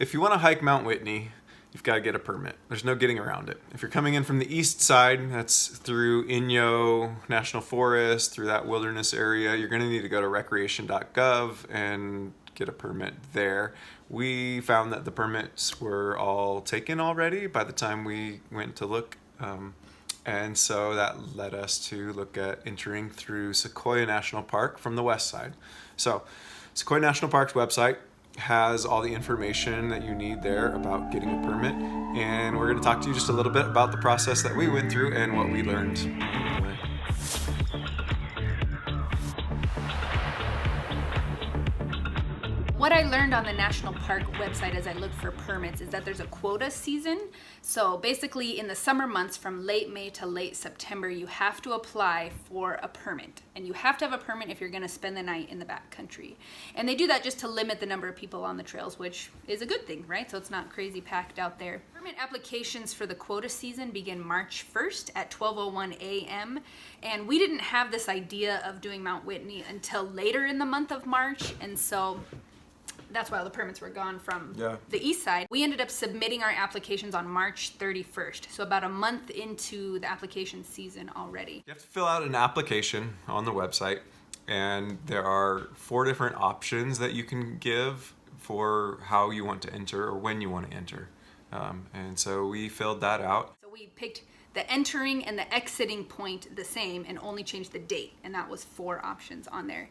if you want to hike Mount Whitney, you've got to get a permit. There's no getting around it. If you're coming in from the east side, that's through Inyo National Forest, through that wilderness area, you're going to need to go to recreation.gov and get a permit there. We found that the permits were all taken already by the time we went to look. And so that led us to look at entering through Sequoia National Park from the west side. So Sequoia National Park's website has all the information that you need there about getting a permit, and we're going to talk to you just a little bit about the process that we went through and what we learned along the way. What I learned on the national park website as I looked for permits is that there's a quota season. So basically in the summer months from late May to late September, you have to apply for a permit. And you have to have a permit if you're going to spend the night in the backcountry. And they do that just to limit the number of people on the trails, which is a good thing, right? So it's not crazy packed out there. Permit applications for the quota season begin March 1st at 12:01 a.m. And we didn't have this idea of doing Mount Whitney until later in the month of March. And so that's why all the permits were gone from the east side. We ended up submitting our applications on March 31st, so about a month into the application season already. You have to fill out an application on the website, and there are 4 different options that you can give for how you want to enter or when you want to enter. And so we filled that out. So we picked the entering and the exiting point the same and only changed the date, and that was 4 options on there.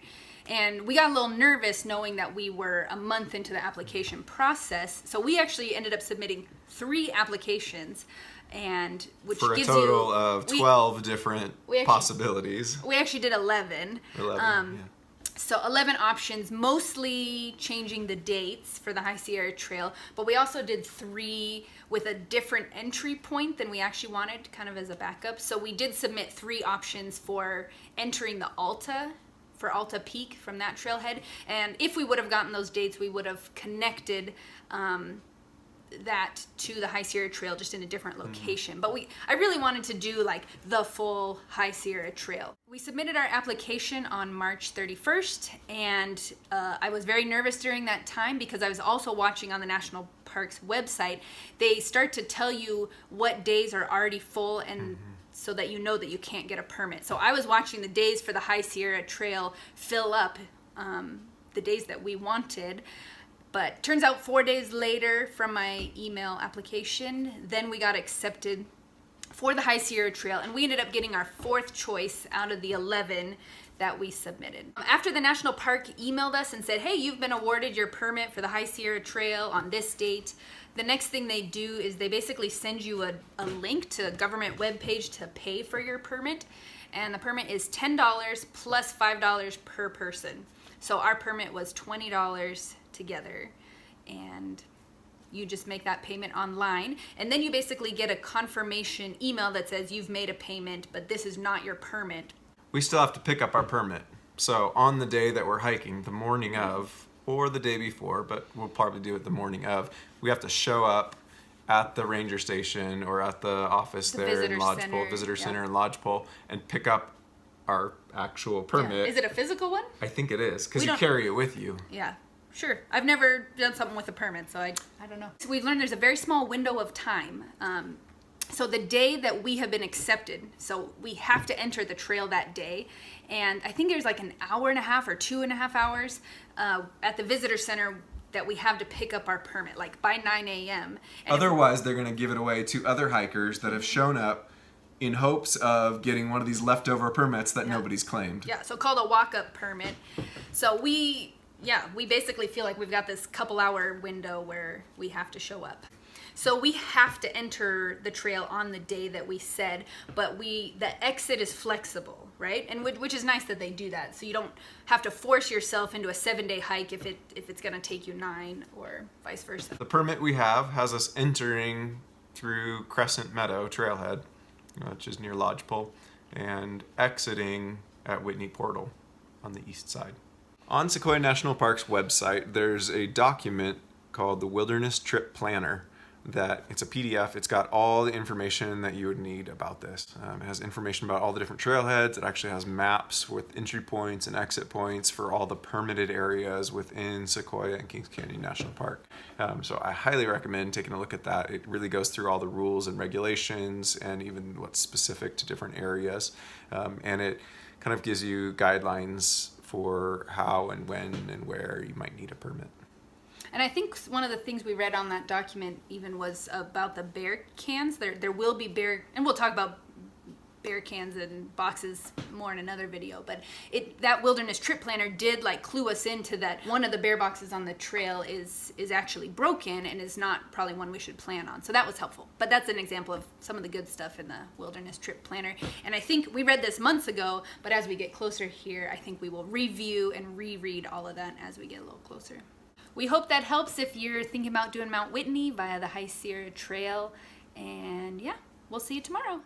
And we got a little nervous knowing that we were a month into the application process, so we actually ended up submitting 3 applications, and which for a gives total you, of 12 different possibilities. We actually did 11. 11, So 11 options, mostly changing the dates for the High Sierra Trail, but we also did 3 with a different entry point than we actually wanted, kind of as a backup. So we did submit 3 options for entering the Alta, for Alta Peak from that trailhead. And if we would have gotten those dates, we would have connected that to the High Sierra Trail just in a different location. But I really wanted to do like the full High Sierra Trail. We submitted our application on March 31st, and I was very nervous during that time because I was also watching on the National Parks website. They start to tell you what days are already full, and so that you know that you can't get a permit. So I was watching the days for the High Sierra Trail fill up, the days that we wanted. But turns out 4 days later from my email application, then we got accepted for the High Sierra Trail, and we ended up getting our 4th choice out of the 11 that we submitted. After the National Park emailed us and said, hey, you've been awarded your permit for the High Sierra Trail on this date, the next thing they do is they basically send you a link to a government webpage to pay for your permit, and the permit is $10 plus $5 per person. So our permit was $20 together, and you just make that payment online, and then you basically get a confirmation email that says you've made a payment, but this is not your permit. We still have to pick up our permit. So on the day that we're hiking, the morning of, or the day before, but we'll probably do it the morning of, we have to show up at the ranger station or at the office there in Lodgepole, visitor center in Lodgepole, and pick up our actual permit. Yeah. Is it a physical one? I think it is, because you carry it with you. Yeah. Sure. I've never done something with a permit, so I don't know. So we've learned there's a very small window of time. So the day that we have been accepted, so we have to enter the trail that day, and I think there's like an hour and a half or 2.5 hours at the visitor center that we have to pick up our permit, like by 9 a.m. Otherwise, they're going to give it away to other hikers that have shown up in hopes of getting one of these leftover permits that nobody's claimed. Yeah, so called a walk-up permit. So we basically feel like we've got this couple-hour window where we have to show up. So we have to enter the trail on the day that we said, but the exit is flexible, right? And which is nice that they do that, so you don't have to force yourself into a 7-day hike if it's going to take you 9 or vice versa. The permit we have has us entering through Crescent Meadow Trailhead, which is near Lodgepole, and exiting at Whitney Portal on the east side. On Sequoia National Park's website, there's a document called the Wilderness Trip Planner, that it's a PDF. It's got all the information that you would need about this. It has information about all the different trailheads. It actually has maps with entry points and exit points for all the permitted areas within Sequoia and Kings Canyon National Park. So I highly recommend taking a look at that. It really goes through all the rules and regulations and even what's specific to different areas. And it kind of gives you guidelines for how and when and where you might need a permit. And I think one of the things we read on that document even was about the bear cans. There will be bear, and we'll talk about bear cans and boxes more in another video, but that wilderness trip planner did like clue us into that one of the bear boxes on the trail is actually broken and is not probably one we should plan on. So that was helpful. But that's an example of some of the good stuff in the wilderness trip planner. And I think we read this months ago, but as we get closer here, I think we will review and reread all of that as we get a little closer. We hope that helps if you're thinking about doing Mount Whitney via the High Sierra Trail. And yeah, we'll see you tomorrow.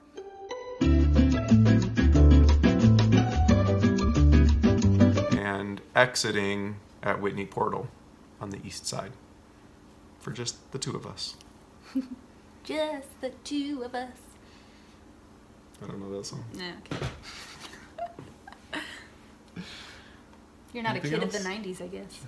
And exiting at Whitney Portal on the east side for just the two of us. Just the two of us. I don't know that song. No, okay. You're not Anything a kid else? of the 90s, I guess.